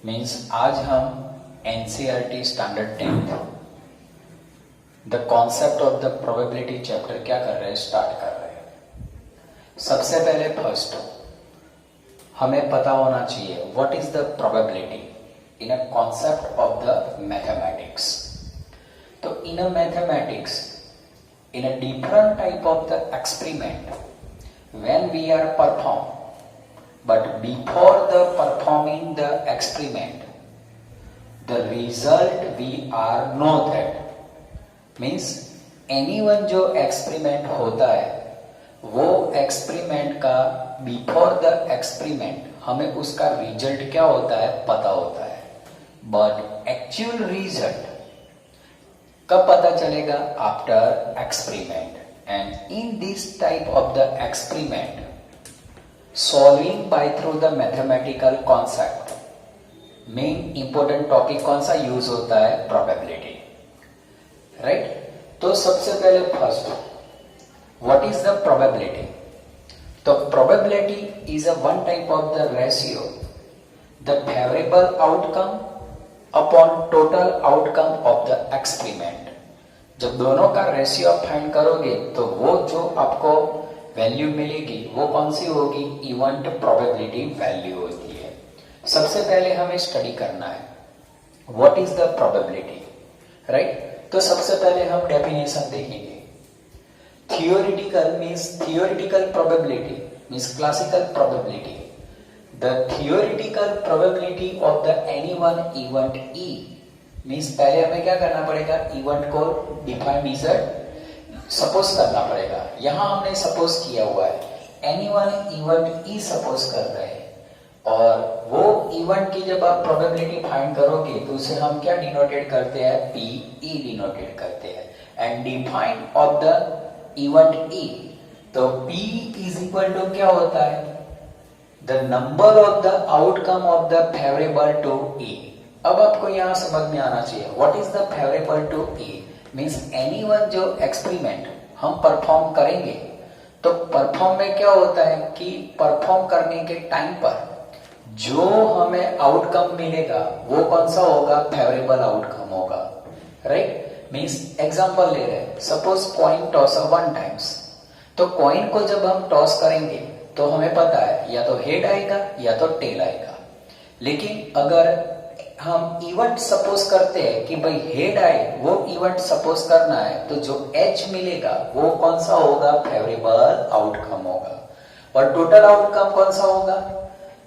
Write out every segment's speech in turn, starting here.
Means आज हम NCERT standard 10 the concept of the probability chapter क्या कर रहे हैं, स्टार्ट कर रहे हैं। सबसे पहले फर्स्ट हमें पता होना चाहिए what is the probability in a concept of the mathematics. तो in a mathematics, in a different type of the experiment when we are perform, but before the performing the experiment, the result we are know that means anyone जो experiment होता है वो experiment का before the experiment हमें उसका result क्या होता है पता होता है, but actual result कब पता चलेगा? after experiment. And in this type of the experiment solving by through the mathematical concept, main important topic कौन सा यूज होता है? Probability, right. तो सबसे पहले first what is the probability? तो probability is a one type of the ratio the favourable outcome upon total outcome of the experiment. जब दोनों का रेशियो फाइंड करोगे तो वो जो आपको वैल्यू मिलेगी वो कौन सी होगी? इवेंट प्रोबेबिलिटी वैल्यू होती है। सबसे पहले हमें स्टडी करना है what is the probability, right. तो सबसे पहले हम डेफिनेशन देखेंगे। Theoretical means theoretical probability means classical probability. The theoretical probability of the any one event E means पहले हमें क्या करना पड़ेगा? इवेंट को डिफाइन सपोज करना पड़ेगा। यहां हमने सपोज किया हुआ है any one event E suppose कर रहे हैं और वो इवेंट की जब आप प्रोबेबिलिटी फाइंड करोगे तो उसे हम क्या डिनोटेड करते हैं? पी ई डिनोटेड करते हैं। And define of the event E, तो पी इज इक्वल टू क्या होता है? The number of the outcome of the favourable to E. अब आपको यहां समझ में आना चाहिए what is the favourable to E means any one जो एक्सपेरिमेंट हम परफॉर्म करेंगे तो परफॉर्म में क्या होता है कि परफॉर्म करने के टाइम पर जो हमें आउटकम मिलेगा वो कौन सा होगा? फेवरेबल आउटकम होगा, राइट। मीन्स एग्जांपल ले रहे हैं, सपोज कॉइन टॉस 1 टाइम्स। तो कॉइन को जब हम टॉस करेंगे तो हमें पता है या तो हेड आएगा या तो टेल आएगा। लेकिन अगर हम इवेंट सपोज करते हैं कि भाई हेड आए, वो इवेंट सपोज करना है, तो जो एच मिलेगा वो कौन सा होगा? फेवरेबल आउटकम होगा। और टोटल आउटकम कौन सा होगा?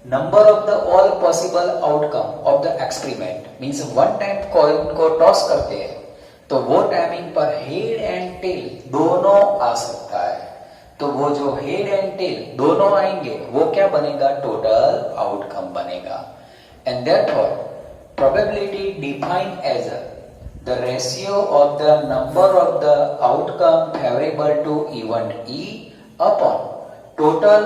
Number of the all possible outcome of the experiment. Means 1 time coin को टॉस करते हैं तो वो टाइमिंग पर हेड एंड टेल दोनों आ सकता है। तो वो जो हेड एंड टेल दोनों आएंगे वो क्या बनेगा? टोटल आउटकम बनेगा। And therefore probability defined as the ratio of the number of the outcome favorable to event E upon total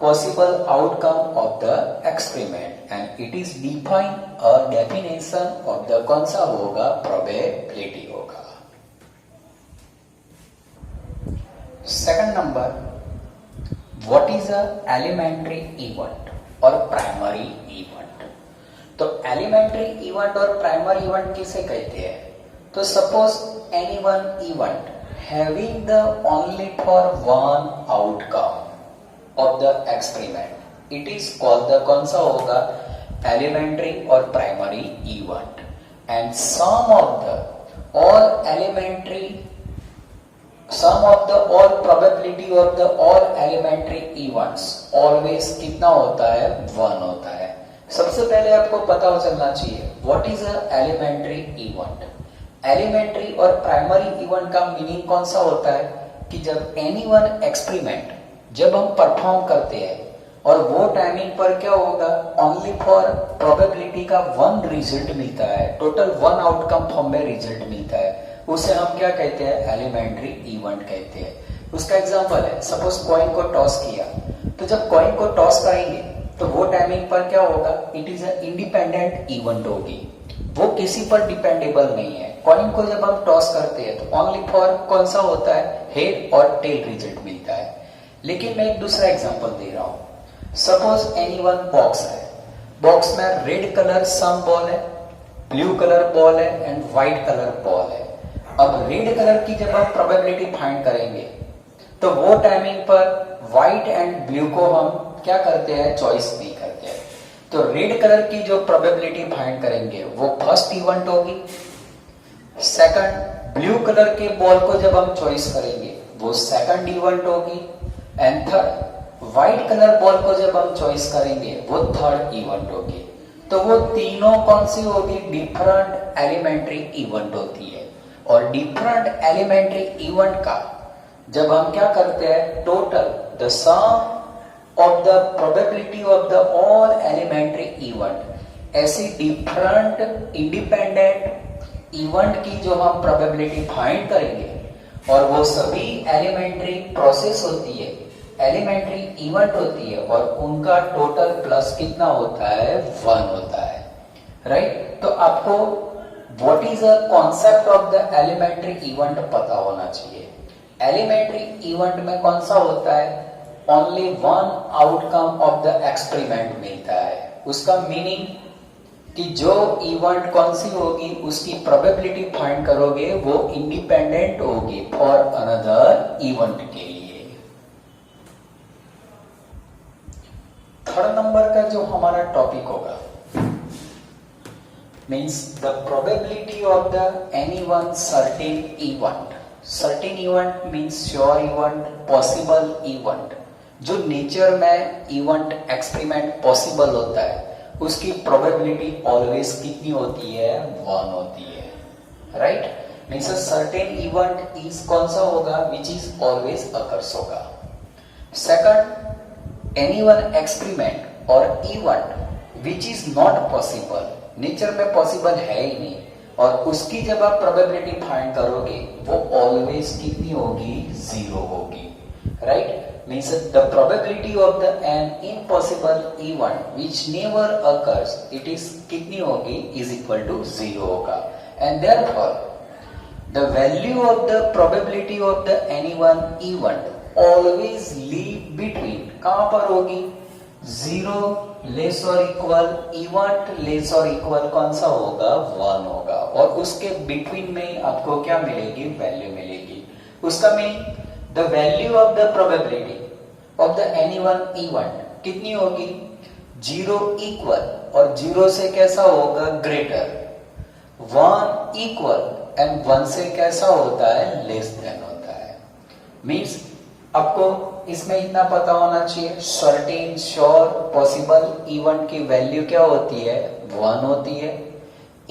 possible outcome of the experiment, and it is defined a definition of the कौन सा होगा? probability होगा। Second number, what is a elementary event और primary event? तो elementary event और primary event किसे कहते हैं? तो suppose any one event having the only for one outcome of the experiment, it is called the कौन सा होगा? एलिमेंट्री और primary event. And sum of the all elementary sum of the all probability of the all elementary events always कितना होता है? 1 होता है। सबसे पहले आपको पता हो चलना चाहिए what is a elementary event. Elementary और प्राइमरी इवेंट का मीनिंग कौन सा होता है कि जब एनी वन एक्सपेरिमेंट जब हम परफॉर्म करते हैं और वो टाइमिंग पर क्या होगा? ओनली फॉर प्रोबेबिलिटी का 1 रिजल्ट मिलता है, टोटल 1 आउटकम फॉर्म में रिजल्ट मिलता है, उसे हम क्या कहते हैं? एलिमेंट्री इवेंट कहते हैं। उसका एग्जांपल है, सपोज कॉइन को टॉस किया, तो जब कॉइन को टॉस करेंगे तो वो टाइमिंग पर क्या होगा? It is a independent event होगी, वो किसी पर डिपेंडेबल नहीं है। कॉइन को जब हम टॉस करते हैं तो ओनली फॉर कौन सा होता है? हेड और टेल रिजल्ट मिलता है। लेकिन मैं एक दूसरा एग्जांपल दे रहा हूं, सपोज एनी वन बॉक्स है बॉक्स में रेड कलर सम बॉल है, ब्लू कलर बॉल है एंड व्हाइट कलर बॉल है। अब रेड कलर की जब हम प्रोबेबिलिटी फाइंड करेंगे तो वो टाइमिंग पर व्हाइट एंड ब्लू को हम क्या करते हैं, चॉइस नहीं करते हैं। तो रेड कलर की जो प्रोबेबिलिटी फाइंड करेंगे वो फर्स्ट इवेंट होगी। सेकंड, ब्लू कलर के बॉल को जब हम चॉइस करेंगे वो सेकंड इवेंट होगी। And third, white colour ball को जब हम चॉइस करेंगे वो थर्ड इवेंट होगी। तो वो तीनों कौन सी होगी, डिफरेंट एलिमेंट्री इवेंट होती है। और डिफरेंट एलिमेंट्री इवेंट का जब हम क्या करते हैं, total the sum of the probability of the all elementary event, ऐसी डिफरेंट इंडिपेंडेंट इवेंट की जो हम प्रोबेबिलिटी फाइंड करेंगे और वो सभी एलिमेंट्री प्रोसेस होती है, एलिमेंट्री इवेंट होती है और उनका टोटल प्लस कितना होता है, 1 होता है। राइट? तो आपको what is a concept of the elementary event पता होना चाहिए। एलिमेंट्री इवेंट में कौन सा होता है, only one outcome of the experiment मिलता है। उसका मीनिंग कि जो इवेंट कौन सी होगी उसकी प्रोबेबिलिटी फाइंड करोगे वो इंडिपेंडेंट होगी फॉर अनदर इवेंट के लिए। थर्ड नंबर का जो हमारा टॉपिक होगा means the probability of the any one certain event. Certain event means sure event, possible event. जो नेचर में इवेंट एक्सपेरिमेंट पॉसिबल होता है उसकी प्रोबेबिलिटी ऑलवेज कितनी होती है, 1 होती है। Right? Means a certain event is कौन सा होगा, विच इज ऑलवेज अकर्स होगा। सेकंड, एनी वन एक्सपेरिमेंट और event which is not possible, nature में पॉसिबल है ही नहीं, और उसकी जब आप प्रोबेबिलिटी फाइंड करोगे वो ऑलवेज कितनी होगी, 0 होगी। Right? Means the probability of the an impossible event which never occurs, it is कितनी होगी, इज इक्वल टू 0 होगा। And therefore the value of the probability of the any one event always leave between, कहां पर होगी, 0 less और equal, event less और equal कौन सा होगा, 1 होगा। और उसके बिटवीन में आपको क्या मिलेगी, वैल्यू मिलेगी। उसका meaning the value of the probability of the any one event कितनी होगी, 0 इक्वल, और 0 से कैसा होगा, ग्रेटर, 1 इक्वल एंड 1 से कैसा होता है, लेस देन होता है। मीन्स आपको इसमें इतना पता होना चाहिए, सर्टेन श्योर पॉसिबल इवेंट की वैल्यू क्या होती है, 1 होती है।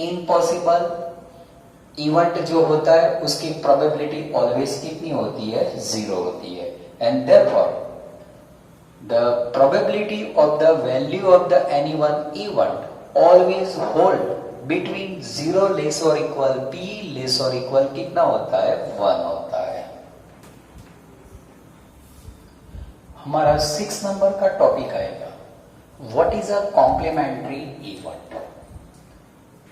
इम्पॉसिबल इवेंट जो होता है उसकी प्रोबेबिलिटी ऑलवेज कितनी होती है, 0 होती है। And therefore the probability of the value of the any one event always hold between 0 less और इक्वल, p लेस और इक्वल कितना होता है, 1 होता है। हमारा 6 नंबर का टॉपिक आएगा, what is a complementary event.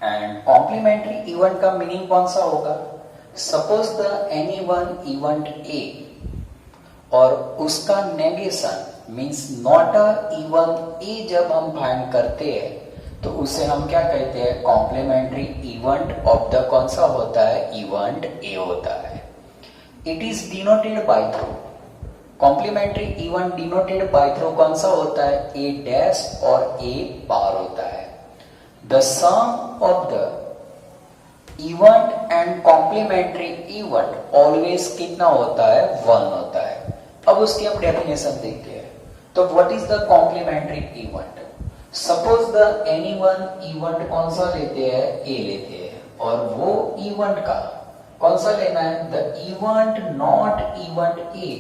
And complementary event का मीनिंग कौन सा होगा, suppose the any one event A और उसका negation means not a even A जब हम फाइंड करते हैं तो उसे हम क्या कहते हैं, कॉम्प्लीमेंट्री इवेंट ऑफ द कौन सा होता है, इवेंट ए होता है। It is denoted by through, complementary event denoted by through कौन सा होता है, ए डैश और ए बार होता है। The sum of the event and complementary event always कितना होता है, 1 होता है। अब उसकी हम डेफिनेशन देखते हैं। तो what is the complementary event, suppose the any one event कौन सा लेते हैं, ए लेते हैं, और वो इवेंट का कौन सा लेना है, the event not event A,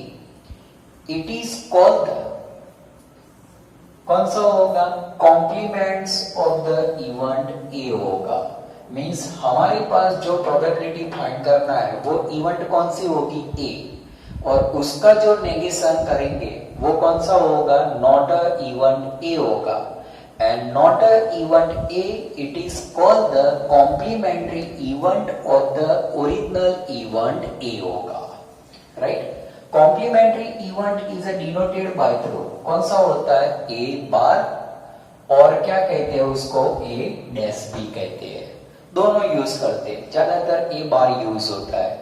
it is called कौन सा होगा, complements of the event A होगा। मींस हमारे पास जो प्रोबेबिलिटी फाइंड करना है वो इवेंट कौन सी होगी, ए, और उसका जो नेगेशन करेंगे वो कौन सा होगा, नॉट अ इवेंट ए होगा। And not a event A, it is called the complementary event of the original event A होगा। Right? Complementary event is denoted by through कौन सा होता है, ए बार और क्या कहते हैं उसको, ए डैश बी कहते हैं। दोनों यूज करते हैं, ज्यादातर ए बार यूज होता है।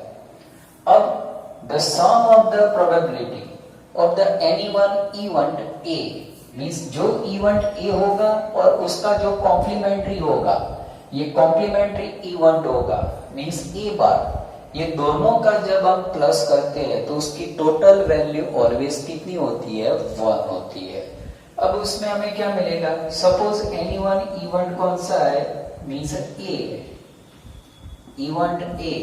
अब the sum of the probability of the any one event A means जो इवेंट ए होगा और उसका जो कॉम्प्लीमेंट्री होगा, ये कॉम्प्लीमेंट्री इवेंट होगा मीन्स ए बार, ये दोनों का जब हम प्लस करते हैं तो उसकी टोटल वैल्यू ऑलवेज कितनी होती है, 1 होती है। अब उसमें हमें क्या मिलेगा, सपोज एनी वन इवेंट कौन सा है, मीन्स ए, इवेंट ए,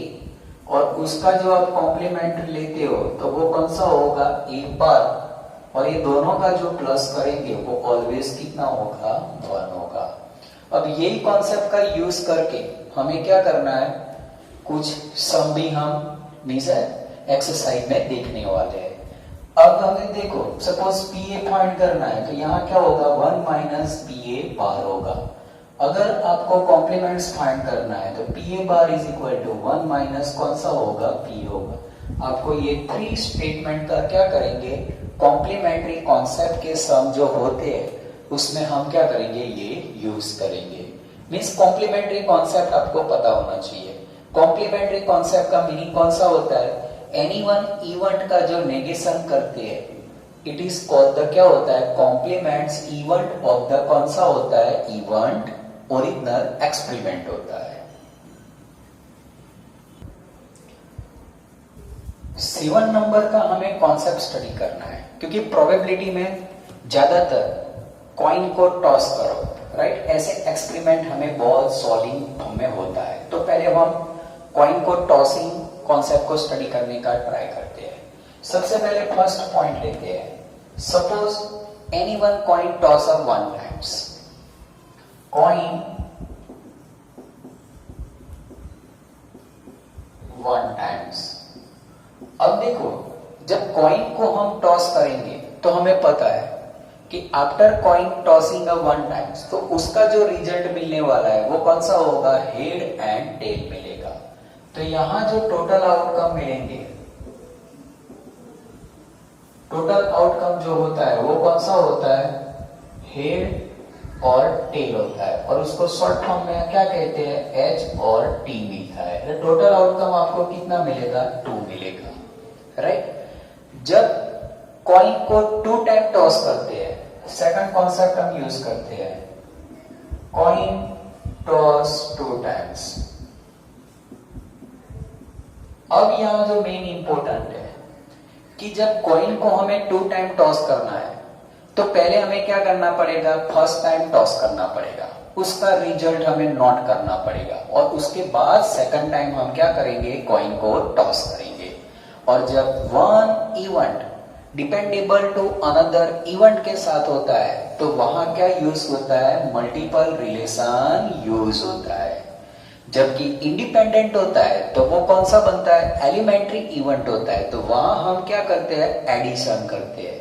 और उसका जो आप कॉम्प्लीमेंट लेते हो तो वो कौन सा होगा, ए बार, और ये दोनों का जो प्लस करेंगे वो ऑलवेज कितना होगा, 1 होगा। अब यही कॉन्सेप्ट का यूज करके हमें क्या करना है, कुछ सम भी हम मीन्स एक्सरसाइज में देखने वाले हैं। अब हमें देखो सपोज पी ए फाइंड करना है तो यहाँ क्या होगा, 1 माइनस पी ए बार होगा। अगर आपको कॉम्प्लीमेंट्स फाइंड करना है तो P A bar is equal to 1 minus कौन सा होगा, पी होगा। आपको ये 3 स्टेटमेंट का क्या करेंगे, कॉम्प्लीमेंट्री कॉन्सेप्ट के सम जो होते हैं उसमें हम क्या करेंगे, ये यूज करेंगे। मीन्स कॉम्प्लीमेंट्री कॉन्सेप्ट आपको पता होना चाहिए। कॉम्प्लीमेंट्री कॉन्सेप्ट का मीनिंग कौन सा होता है, एनी वन इवेंट का जो नेगेशन करते हैं, इट इज कॉल्ड द क्या होता है, कॉम्प्लीमेंट्स इवेंट ऑफ द कौन सा होता है, इवेंट ओरिजिनल एक्सपेरिमेंट होता है। 7 नंबर का हमें कॉन्सेप्ट स्टडी करना है, क्योंकि प्रोबेबिलिटी में ज्यादातर कॉइन को टॉस करो, राइट, ऐसे एक्सपेरिमेंट हमें बहुत सॉल्विंग में होता है। तो पहले हम कॉइन को टॉसिंग कॉन्सेप्ट को स्टडी करने का ट्राई करते हैं। सबसे पहले फर्स्ट पॉइंट लेते हैं, suppose any one coin toss up 1 times, coin 1 times. अब देखो जब कॉइन को हम टॉस करेंगे तो हमें पता है कि आफ्टर कॉइन टॉसिंग अ 1 टाइम्स तो उसका जो रिजल्ट मिलने वाला है वो कौन सा होगा, हेड एंड टेल मिलेगा। तो यहां जो टोटल आउटकम मिलेंगे, टोटल आउटकम जो होता है वो कौन सा होता है, हेड और टेल होता है, और उसको शॉर्ट फॉर्म में क्या कहते हैं, एच और टी मिलता है। तो टोटल आउटकम आपको कितना मिलेगा, 2 मिलेगा, राइट। जब कॉइन को 2 टाइम टॉस करते हैं, सेकंड कॉन्सेप्ट हम यूज करते हैं, कॉइन टॉस 2 टाइम्स। अब यहां जो मेन इंपॉर्टेंट है कि जब कॉइन को हमें 2 टाइम टॉस करना है तो पहले हमें क्या करना पड़ेगा, फर्स्ट टाइम टॉस करना पड़ेगा, उसका रिजल्ट हमें नोट करना पड़ेगा, और उसके बाद सेकंड टाइम हम क्या करेंगे, कॉइन को टॉस करेंगे। और जब 1 event dependable to another event के साथ होता है तो वहां क्या यूज होता है, मल्टीपल रिलेशन यूज होता है। जबकि इंडिपेंडेंट होता है तो वो कौन सा बनता है, एलिमेंट्री इवेंट होता है, तो वहां हम क्या करते हैं, एडिशन करते हैं।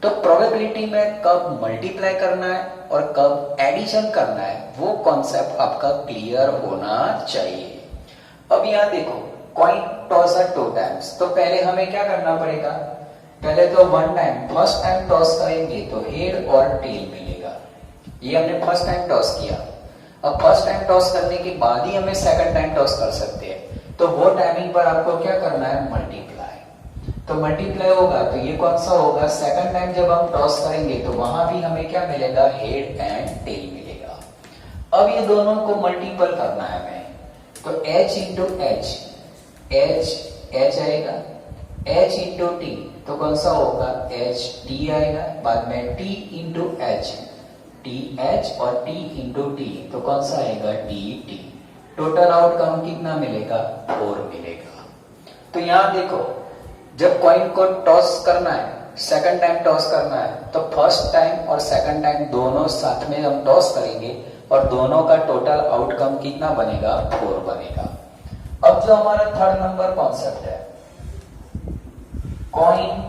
तो प्रोबेबिलिटी में कब मल्टीप्लाई करना है और कब एडिशन करना है वो कॉन्सेप्ट आपका क्लियर होना चाहिए। अब यहां देखो कॉइन टॉस 2 टाइम्स, तो पहले हमें क्या करना पड़ेगा, पहले तो 1 टाइम फर्स्ट टाइम टॉस करेंगे तो हेड और टेल मिलेगा। ये हमने फर्स्ट टाइम टॉस किया। अब फर्स्ट टाइम टॉस करने के बाद ही हमें सेकंड टाइम टॉस कर सकते हैं, तो वो टाइमिंग पर आपको क्या करना है, मल्टीप्लाई। तो मल्टीप्लाई होगा तो ये कौन सा होगा, सेकंड टाइम जब हम टॉस करेंगे तो वहां भी हमें क्या मिलेगा, हेड एंड टेल मिलेगा। अब ये दोनों को मल्टीपल करना है हमें, तो h इंटू एच, एच आएगा, h इंटू टी तो कौन सा होगा, एच टी आएगा, बाद में t into H, T H और t इंटू टी तो कौन सा आएगा, टी टी। टोटल आउटकम कितना मिलेगा, 4 मिलेगा। तो यहां देखो जब कॉइन को टॉस करना है, सेकंड टाइम टॉस करना है, तो फर्स्ट टाइम और सेकंड टाइम दोनों साथ में हम टॉस करेंगे और दोनों का टोटल आउटकम कितना बनेगा, 4 बनेगा। अब जो हमारा थर्ड नंबर कॉन्सेप्ट है, कॉइन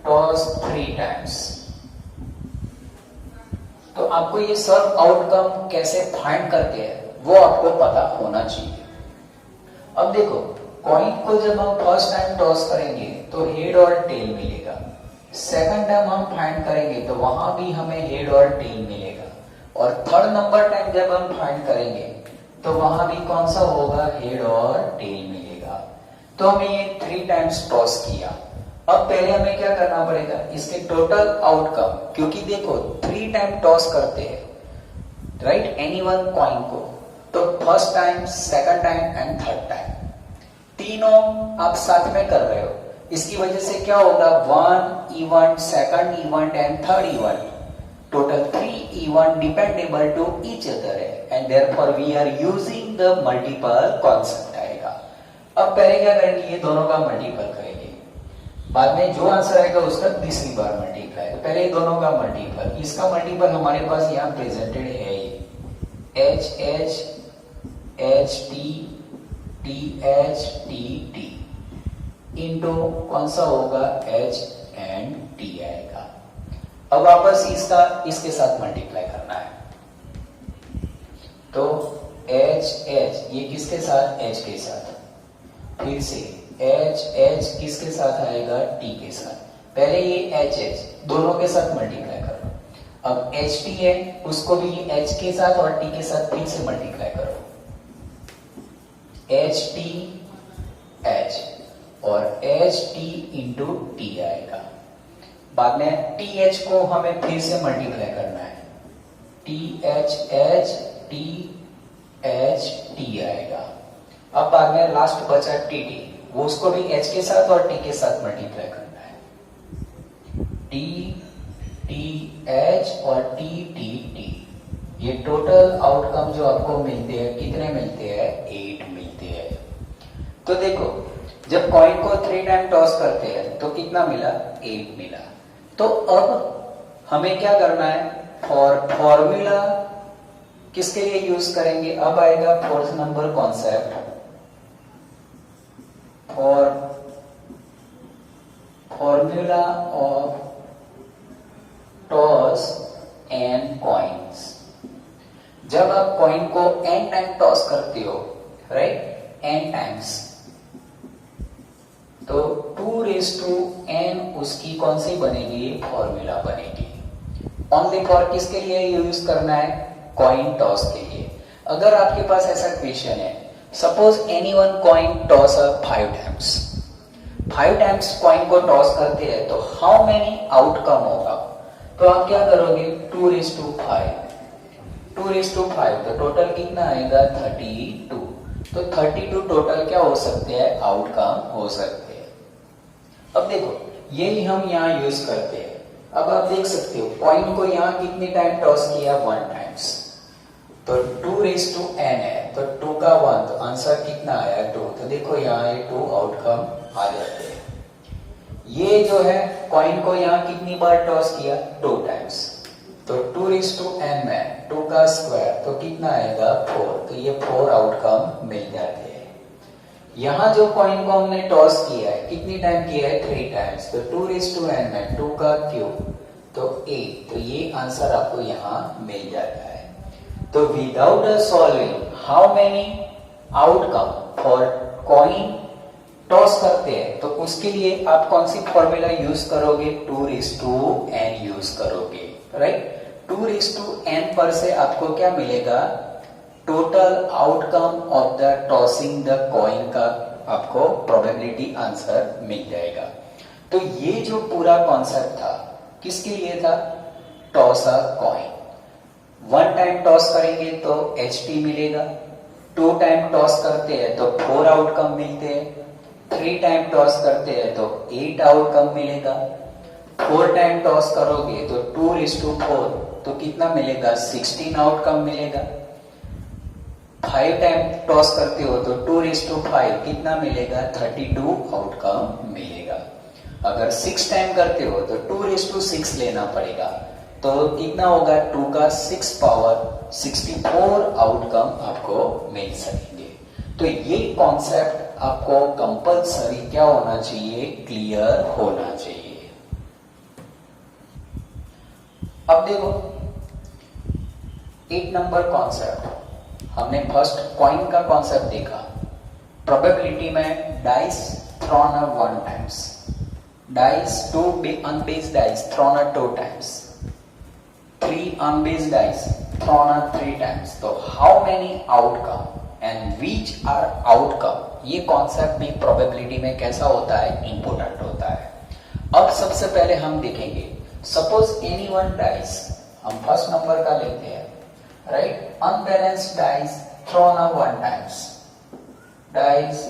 टॉस 3 टाइम्स, तो आपको ये सब आउटकम कैसे फाइंड करते हैं वो आपको पता होना चाहिए। अब देखो कॉइन को जब हम फर्स्ट टाइम टॉस करेंगे तो हेड और टेल मिलेगा, सेकंड टाइम हम फाइंड करेंगे तो वहां भी हमें हेड और टेल मिलेगा, और थर्ड नंबर टाइम जब हम फाइंड करेंगे तो वहां भी कौन सा होगा, हेड और टेल मिलेगा। तो हमें ये 3 टाइम्स टॉस किया। अब पहले हमें क्या करना पड़ेगा, इसके टोटल आउटकम, क्योंकि देखो 3 टाइम टॉस करते हैं राइट एनी वन कॉइन को, तो first time, second time and third time तीनों आप साथ में कर रहे हो। इसकी वजह से क्या होगा, 1 event, second event and third event, total 3 event dependable to each other है, and therefore we are using the multiple concept आएगा। अब पहले क्या करेंगे, ये दोनों का मल्टीपल करेंगे, बाद में जो आंसर आएगा उसका तीसरी बार मल्टीप्लाई। तो पहले ये दोनों का मल्टीपल, इसका मल्टीपल हमारे पास यहाँ प्रेजेंटेड है, H H H T T H T T into कौन सा होगा, एच एंड टी आएगा। अब वापस इसका इसके साथ मल्टीप्लाई करना है, तो एच एच ये किसके साथ, एच के साथ, फिर से एच एच किसके साथ आएगा, टी के साथ। पहले ये एच एच दोनों के साथ मल्टीप्लाई करो, अब एच टी है उसको भी एच के साथ और टी के साथ फिर से मल्टीप्लाई करो, एच टी एच और एच टी इंटू टी आएगा। बाद में टी एच को हमें फिर से मल्टीप्लाई करना है, T H H T H T आएगा। अब बाद में लास्ट बचा टी टी, वो उसको भी एच के साथ और टी के साथ मल्टीप्लाई करना है, टी टी एच और टी टी टी। ये टोटल आउटकम जो आपको मिलते हैं, कितने मिलते हैं, 8 मिलते हैं। तो देखो जब कॉइन को 3 टाइम टॉस करते हैं तो कितना मिला, 8 मिला। तो अब हमें क्या करना है, फॉर्मूला किसके लिए यूज करेंगे, अब आएगा fourth number concept, formula of toss and coins. जब आप कॉइन को n टाइम टॉस करते हो राइट, n टाइम्स, तो 2 रेज़ टू n उसकी कौन सी बनेगी, फॉर्मूला बनेगी। ओनली फॉर किसके लिए यूज करना है, कॉइन टॉस के लिए। अगर आपके पास ऐसा क्वेश्चन है, suppose any one coin toss 5 times, 5 times coin को टॉस करते हैं तो हाउ मेनी आउटकम होगा, तो आप क्या करोगे, 2 रेज़ टू 5, 2 रेज़ टू 5, तो टोटल कितना आएगा, 32। तो 32 टोटल क्या हो सकते हैं, आउटकम हो सकते हैं। अब देखो यही हम यहाँ यूज करते हैं। अब आप देख सकते हो कॉइन को यहाँ कितने टाइम टॉस किया, 1 टाइम्स, तो 2 रेज़ टू n है, तो 2 का 1, तो आंसर कितना आया, 2। तो देखो यहाँ ये 2 आउटकम आ जाते हैं। ये जो है कॉइन को यहाँ कितनी बार टॉस किया, 2 टाइम्स, तो 2 रेज़ टू n में 2 का स्क्वायर, तो कितना आएगा, 4। तो ये 4 आउटकम मिल जाते हैं। यहाँ जो कॉइन को हमने टॉस किया है, कितनी टाइम किया है, 3 टाइम्स, तो 2 रेज़ टू n में 2 का क्यूब, तो 8। तो ये आंसर आपको यहाँ मिल जाता है। तो without solving how many outcome for coin toss करते हैं, तो उसके लिए आप कौन सी फॉर्मूला यूज करोगे, 2 रेज़ टू n यूज करोगे राइट। 2 रेज़ टू n पर से आपको क्या मिलेगा, total outcome of the tossing the coin का आपको प्रोबेबिलिटी आंसर मिल जाएगा। तो ये जो पूरा कॉन्सेप्ट था किसके लिए था, टॉस अ कॉइन। 1 टाइम टॉस करेंगे तो HP मिलेगा, 2 टाइम टॉस करते हैं तो 4 आउटकम मिलते हैं, 3 टाइम टॉस करते हैं तो 8 आउटकम मिलेगा, 4 टाइम टॉस करोगे तो 2 रेज़ टू 4, तो कितना मिलेगा, 16 आउटकम मिलेगा। 5 टाइम टॉस करते हो तो 2 रेज़ टू 5 कितना मिलेगा, 32 आउटकम मिलेगा। अगर 6 टाइम करते हो तो 2 रेज़ टू 6 लेना पड़ेगा, तो कितना होगा, 2 का 6 पावर 64 आउटकम आपको मिल सकेंगे। तो ये कॉन्सेप्ट आपको कंपल्सरी क्या होना चाहिए, क्लियर होना चाहिए। अब देखो 8 नंबर कॉन्सेप्ट, हमने फर्स्ट कॉइन का कॉन्सेप्ट देखा। प्रोबेबिलिटी में dice thrown 1 times, dice, two unbased dice thrown at 2 times, 3 unbased dice thrown at 3 times. तो how many outcome and which are outcome, ये कॉन्सेप्ट भी प्रोबेबिलिटी में कैसा होता है, इंपोर्टेंट होता है. अब सबसे पहले हम देखेंगे, सपोज एनी वन डाइस, हम फर्स्ट नंबर का लेते हैं, right, unbalanced dice thrown a 1 times, dice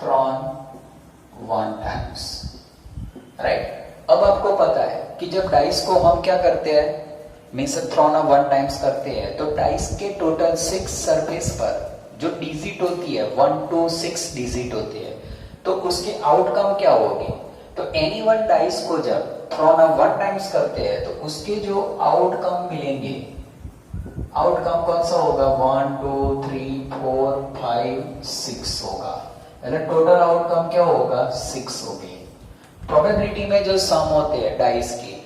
thrown 1 times, right. अब आपको पता है कि जब डाइस को हम क्या करते हैं, मीन्स थ्रोन अ 1 टाइम्स करते हैं, तो डाइस के टोटल 6 सरफेस पर जो डिजिट होती है 1 to 6 डिजिट होती है, तो उसके आउटकम क्या होगी. तो एनी वन डाइस को जब थ्रोन अ 1 टाइम्स करते हैं तो उसके जो आउटकम मिलेंगे, आउटकम कौन सा होगा, 1 2 3 4 5 6 होगा. टोटल आउटकम क्या होगा, 6 होगी. प्रोबेबिलिटी में जो सम होते हैं डाइस की,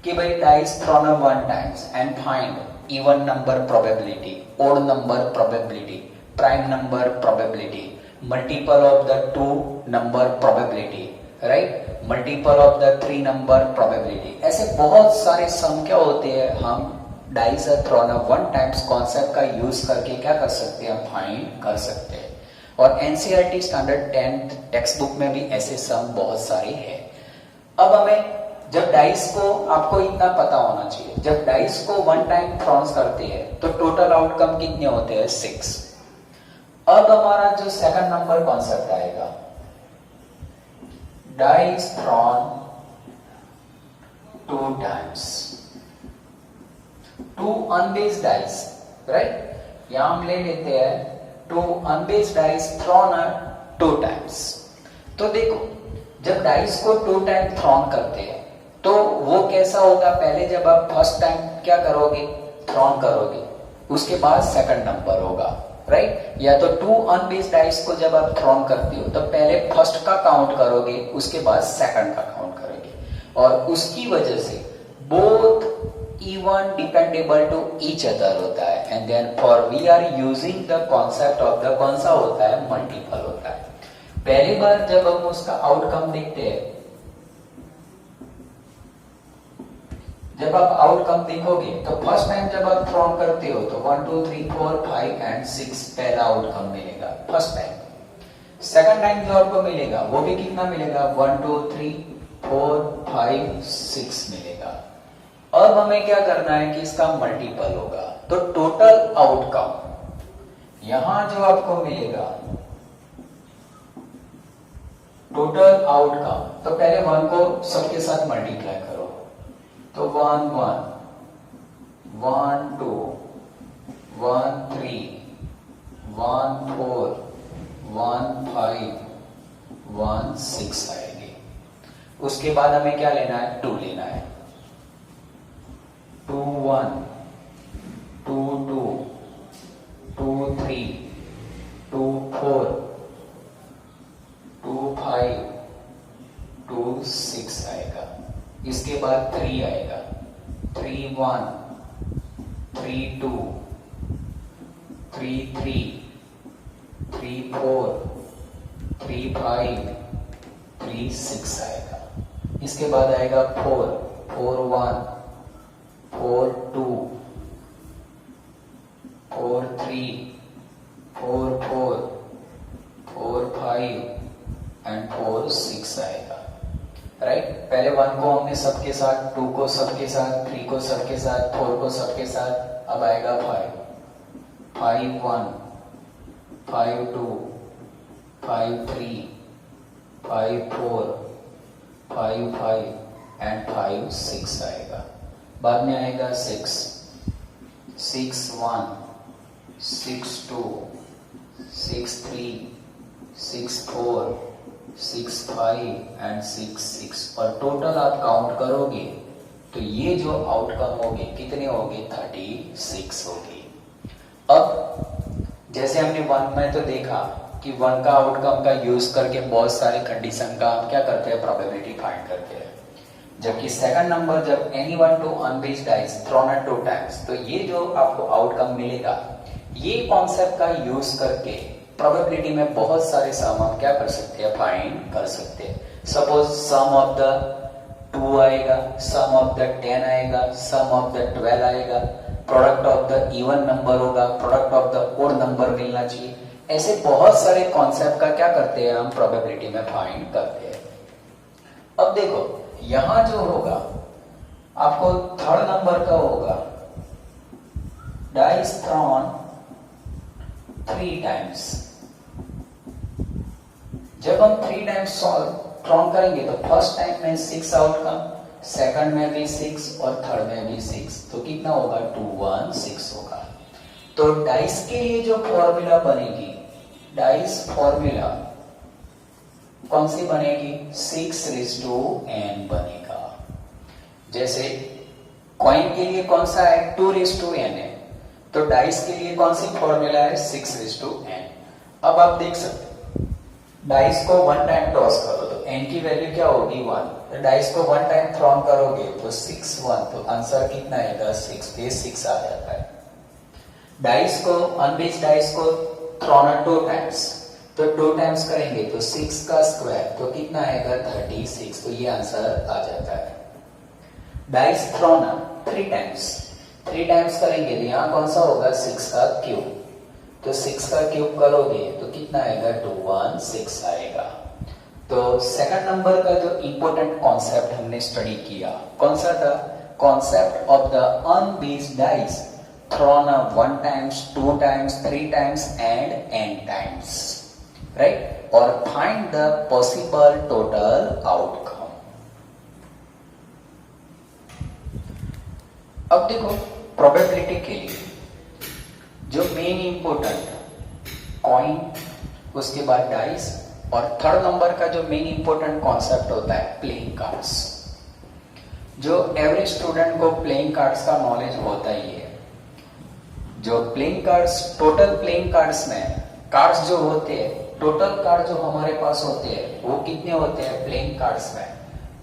कि भाई dice thrown a 1 times and find even number probability, odd number probability, prime number probability, multiple of the 2 number probability, right, multiple of the 3 number probability. ऐसे बहुत सारे सम क्या होते हैं, हम dice thrown a 1 times concept का use करके क्या कर सकते हैं, फाइंड कर सकते हैं. और एनसीईआरटी स्टैंडर्ड 10 टेक्स्ट बुक में भी ऐसे सम बहुत सारे हैं. अब हमें जब डाइस को, आपको इतना पता होना चाहिए, जब डाइस को 1 टाइम थ्रोन करते हैं तो टोटल आउटकम कितने होते हैं, 6. अब हमारा जो सेकंड नंबर कॉन्सेप्ट आएगा, dice thrown 2 times, 2 unbiased dice, right. यहां हम ले लेते हैं 2 अनबेस्ड डाइस थ्रोन 2 टाइम्स. तो देखो, जब डाइस को 2 टाइम थ्रोन करते हैं तो वो कैसा होगा, पहले जब आप फर्स्ट टाइम क्या करोगे, थ्रोन करोगे, उसके बाद सेकंड नंबर होगा, राइट. या तो 2 अनबेस्ड डाइस को जब आप थ्रोन करते हो तो पहले फर्स्ट का काउंट करोगे, उसके बाद सेकंड का काउंट करोगे, और उसकी वजह से both even dependable to each other होता है. and then for we are using the concept of the, कौन सा होता है, मल्टीपल होता है. पहली बार जब हम उसका आउटकम देखते हैं, जब आप आउटकम देखोगे तो फर्स्ट टाइम जब आप थ्रोन करते हो तो 1 2 3 4 5 एंड 6 पहला आउटकम मिलेगा फर्स्ट टाइम. सेकंड टाइम जो आपको मिलेगा वो भी कितना मिलेगा, 1 2 3 4 5 6 मिलेगा. अब हमें क्या करना है कि इसका मल्टीपल होगा, तो टोटल आउटकम यहां जो आपको मिलेगा, टोटल आउटकम, तो पहले 1 को सबके साथ मल्टीप्लाई करो, तो 1 1 1 2 1 3 1 4 1 5 1 6 आएगी. उसके बाद हमें क्या लेना है, 2 लेना है, 2 1 2 2 2 3 2 4 2 5 2 6 आएगा. इसके बाद 3 आएगा, 3 1 3 2 3 3 3 4 3 5 3 6 आएगा. इसके बाद आएगा 4 4 1 4 2 4 3 4 4 4 5 एंड 4 6 आएगा, राइट. पहले 1 को हमने सबके साथ, 2 को सबके साथ, 3 को सबके साथ, 4 को सबके साथ, अब आएगा 5 5 1 5 2 5 3 5 4 5 5 एंड 5 6 आएगा. बाद में आएगा 6 6 1 6 2 6 3 6 4 6 5 एंड 6 6, और टोटल आप काउंट करोगे तो ये जो आउटकम होगी कितने होगी, 36 होगी. अब जैसे हमने 1 में तो देखा कि 1 का आउटकम का यूज करके बहुत सारे कंडीशन का हम क्या करते हैं, प्रोबेबिलिटी फाइंड करते हैं. जबकि सेकंड नंबर जब any one two unbiased dice thrown at 2 times, तो ये जो आपको आउटकम मिलेगा, ये कॉन्सेप्ट का यूज करके प्रोबेबिलिटी में बहुत सारे सम हम क्या कर सकते हैं, फाइंड कर सकते हैं. सपोज सम ऑफ द 2 आएगा, सम ऑफ द 10 आएगा, सम ऑफ द 12 आएगा, product of the even number होगा, product of the odd number मिलना चाहिए। ऐसे बहुत सारे कॉन्सेप्ट का क्या करते हैं हम प्रोबेबिलिटी में फाइंड करते हैं। अब देखो यहां जो होगा आपको थर्ड नंबर का होगा डाइस थ्रॉन 3 टाइम्स। जब हम 3 टाइम्स थ्रॉन करेंगे तो फर्स्ट टाइम में 6 आउटकम, सेकंड में भी 6 और थर्ड में भी 6, तो कितना होगा 2 1 6 होगा। तो डाइस के लिए जो फॉर्मूला बनेगी, डाइस फॉर्मूला कौन सी बनेगी, 6:n बनेगा। जैसे कॉइन के लिए कौन सा है 2:n है, तो डाइस के लिए कौन सी फॉर्मूला है 6:n। अब आप देख सकते डाइस को 1 टाइम टॉस करो तो n की वैल्यू क्या होगी 1, तो डाइस को 1 टाइम थ्रॉन करोगे तो 6 1, तो आंसर कितना आएगा 6 पे 6 आ जाता है। डाइस को अनबेस्ड डाइस को थ्रॉन 2 टाइम्स, तो 2 टाइम्स करेंगे तो 6 का स्क्वायर, तो कितना आएगा 36, तो ये आंसर आ जाता है। डाइस थ्रॉन 3 टाइम्स, 3 टाइम्स करेंगे तो यहाँ कौन सा होगा 6 का क्यूब, तो 6 का क्यूब करोगे तो कितना आएगा 2 1 6 आएगा। तो सेकंड नंबर का जो इंपॉर्टेंट कॉन्सेप्ट हमने स्टडी किया कौन सा था, concept of the unbiased dice thrown 1 times 2 times 3 times and n times, right, और find the possible total outcome. अब देखो प्रोबेबिलिटी के लिए जो मेन इंपॉर्टेंट कॉइन, उसके बाद डाइस, और थर्ड नंबर का जो मेन इंपॉर्टेंट कॉन्सेप्ट होता है प्लेइंग कार्ड्स। जो एवरेज स्टूडेंट को प्लेइंग कार्ड्स का नॉलेज होता ही है। जो playing cards, total playing cards में कार्ड्स जो होते हैं, टोटल कार्ड जो हमारे पास होते हैं वो कितने होते हैं प्लेइंग कार्ड्स में,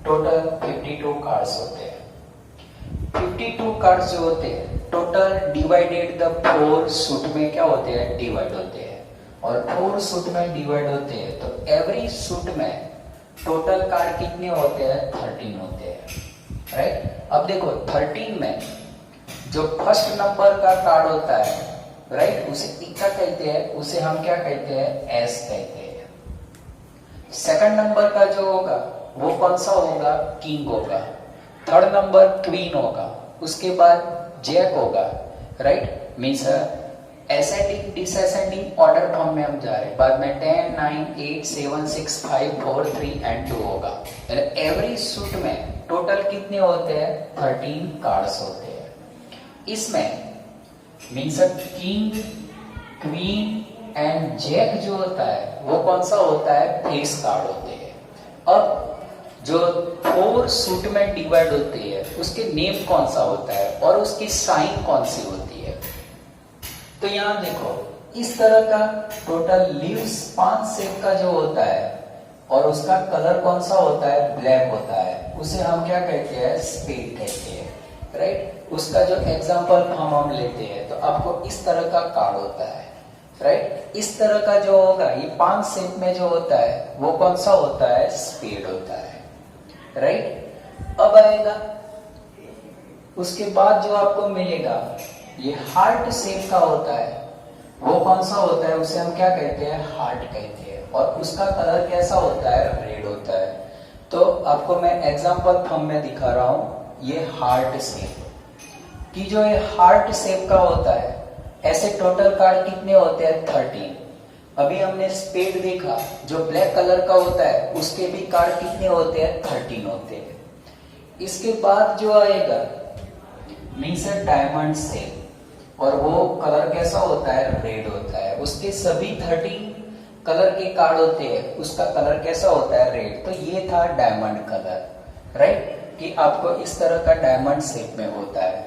टोटल 52 कार्ड्स होते हैं। 52 कार्ड्स जो होते हैं टोटल डिवाइडेड द 4 सूट में क्या होते हैं डिवाइड होते हैं, और 4 सूट में डिवाइड होते हैं, तो एवरी सूट में टोटल कार्ड कितने होते हैं 13 होते हैं, राइट। अब देखो 13 में जो फर्स्ट नंबर का कार्ड होता है, राइट, उसे क्या कहते हैं, उसे हम क्या कहते हैं एस कहते हैं। सेकंड नंबर का जो होगा वो कौन सा होगा किंग होगा, थर्ड नंबर क्वीन होगा, उसके बाद जैक होगा, right, means ascending descending order form में हम जा रहे हैं। बाद में 10 9 8 7 6 5 4 3 एंड 2 होगा। एवरी सूट में टोटल कितने होते हैं 13 कार्ड्स होते हैं। इसमें means king queen and jack जो होता है वो कौन सा होता है फेस कार्ड होते हैं। अब जो 4 सूट में डिवाइड होते हैं उसके नेम कौन सा होता है और उसकी साइन कौन सी होती है। तो यहां देखो इस तरह का टोटल लीव्स 5 शेप का जो होता है और उसका कलर कौन सा होता है ब्लैक होता है, उसे हम क्या कहते हैं स्पेड कहते हैं, राइट। उसका जो एग्जांपल हम लेते हैं तो आपको इस तरह का कार्ड होता है, राइट। इस तरह का जो होगा ये 5 शेप में जो होता है वो कौन सा होता है स्पेड होता है, राइट। अब आएगा उसके बाद जो आपको मिलेगा ये हार्ट शेप का होता है, वो कौन सा होता है उसे हम क्या कहते हैं हार्ट कहते हैं, और उसका कलर कैसा होता है रेड होता है। तो आपको मैं एग्जांपल फॉर्म में दिखा रहा हूं ये हार्ट शेप कि जो ये हार्ट शेप का होता है ऐसे टोटल कार्ड कितने होते हैं 13। अभी हमने स्पेड देखा जो ब्लैक कलर का होता है उसके भी कार्ड कितने होते हैं 13 होते हैं। इसके बाद जो आएगा मीन्स डायमंड शेप और वो कलर कैसा होता है रेड होता है, उसके सभी 13 कलर के कार्ड होते हैं उसका कलर कैसा होता है रेड। तो ये था डायमंड कलर, राइट, कि आपको इस तरह का डायमंड शेप में होता है।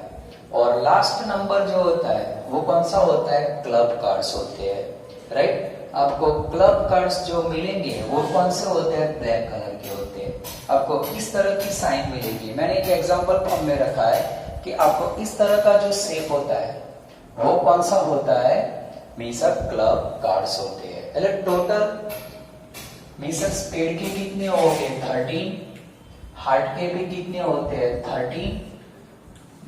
और लास्ट नंबर जो होता है वो कौन सा होता है क्लब कार्ड्स होते हैं, राइट। आपको क्लब कार्ड्स जो मिलेंगे वो कौन से होते हैं ब्लैक कलर के होते हैं। आपको इस तरह की साइन मिलेगी, मैंने एक एग्जांपल फॉर्म में रखा है कि आपको इस तरह का जो शेप होता है वो कौन सा होता है मीन्स क्लब कार्ड्स होते हैं। टोटल मीन्स स्पेड के कितने हो गए 13, हार्ट के भी कितने होते हैं 13,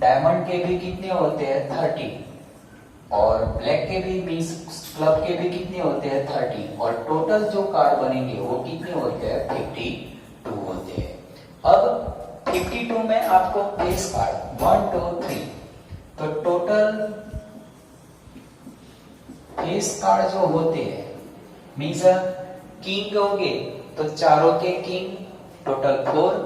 डायमंड के भी कितने होते हैं 30, और ब्लैक के भी मीन्स क्लब के भी कितने होते हैं 30, और टोटल जो कार्ड बनेंगे वो कितने होते हैं 52 होते हैं। अब 52 में आपको फेस कार्ड 1 2 3, तो टोटल फेस कार्ड जो होते हैं मीन्स किंग होंगे तो चारों के किंग टोटल 4,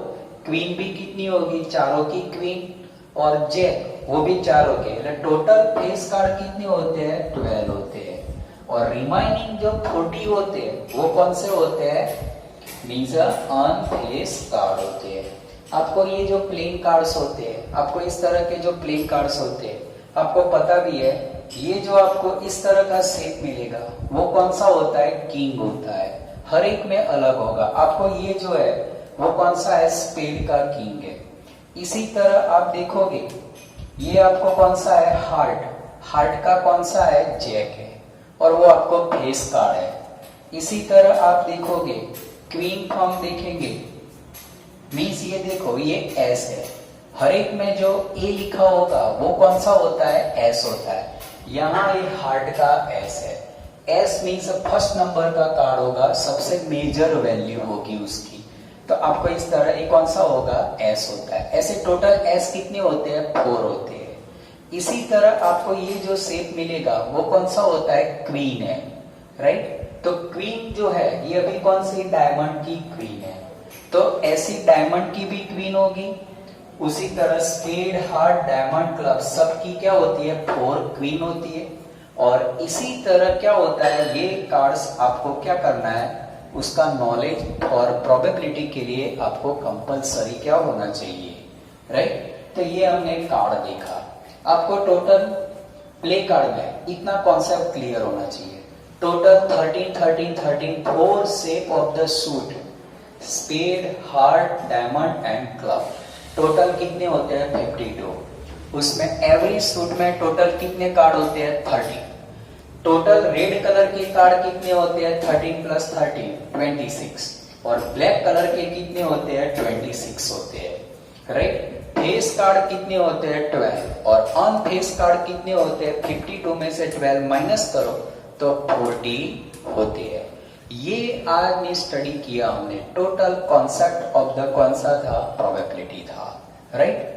क्वीन भी कितनी होगी चारों की क्वीन, और जैक वो भी चारों के, टोटल फेस कार्ड कितने होते हैं 12 होते हैं, और रिमाइनिंग जो 40 होते हैं वो कौन से होते हैं मीन्स अनफेस कार्ड होते हैं। आपको ये जो प्लेइंग कार्ड्स होते हैं, आपको इस तरह के जो प्लेइंग कार्ड्स होते हैं, आपको पता भी है ये जो आपको इस तरह का सेट मिलेगा वो कौन सा होता है किंग होता है, हर एक में अलग होगा। आपको ये जो है वो कौन सा है स्पेड का किंग है। इसी तरह आप देखोगे ये आपको कौन सा है हार्ट, हार्ट का कौन सा है जैक है, और वो आपको फेस कार्ड है। इसी तरह आप देखोगे क्वीन फॉर्म देखेंगे मीन्स ये देखो ये एस है, हर एक में जो ए लिखा होगा वो कौन सा होता है एस होता है, यहाँ ये हार्ट का एस है। एस मीन्स फर्स्ट नंबर का कार्ड होगा, सबसे मेजर वैल्यू होगी उसकी, तो आपको इस तरह ये कौन सा होगा एस होता है। ऐसे टोटल एस कितने होते हैं 4 होते हैं। इसी तरह आपको ये जो शेप मिलेगा वो कौन सा होता है क्वीन है, राइट। तो क्वीन जो है ये अभी कौन सी डायमंड की क्वीन है, तो ऐसी डायमंड की भी क्वीन होगी। उसी तरह स्पेड हार्ट डायमंड क्लब सबकी क्या होती है 4 क्वीन होती है। और इसी तरह क्या होता है ये कार्ड्स आपको क्या करना है उसका नॉलेज और प्रोबेबिलिटी के लिए आपको कंपलसरी क्या होना चाहिए, राइट। तो ये हमने कार्ड देखा, आपको टोटल प्ले कार्ड में इतना कॉन्सेप्ट क्लियर होना चाहिए। Total 13 13 13 4 shape of the suit, spade heart diamond and club, total कितने होते हैं 52। उसमें एवरी सूट में टोटल कितने कार्ड होते हैं 30। टोटल रेड कलर के कार्ड कितने होते हैं 13 प्लस 13 26, और ब्लैक कलर के कितने होते हैं 26 होते हैं, राइट। फेस कार्ड कितने होते हैं 12, और अनफेस कार्ड कितने होते हैं 52 में से 12 माइनस करो तो 40 होते हैं। ये आज ने स्टडी किया हमने, टोटल कॉन्सेप्ट ऑफ द कौन सा था प्रोबेबिलिटी था, राइट।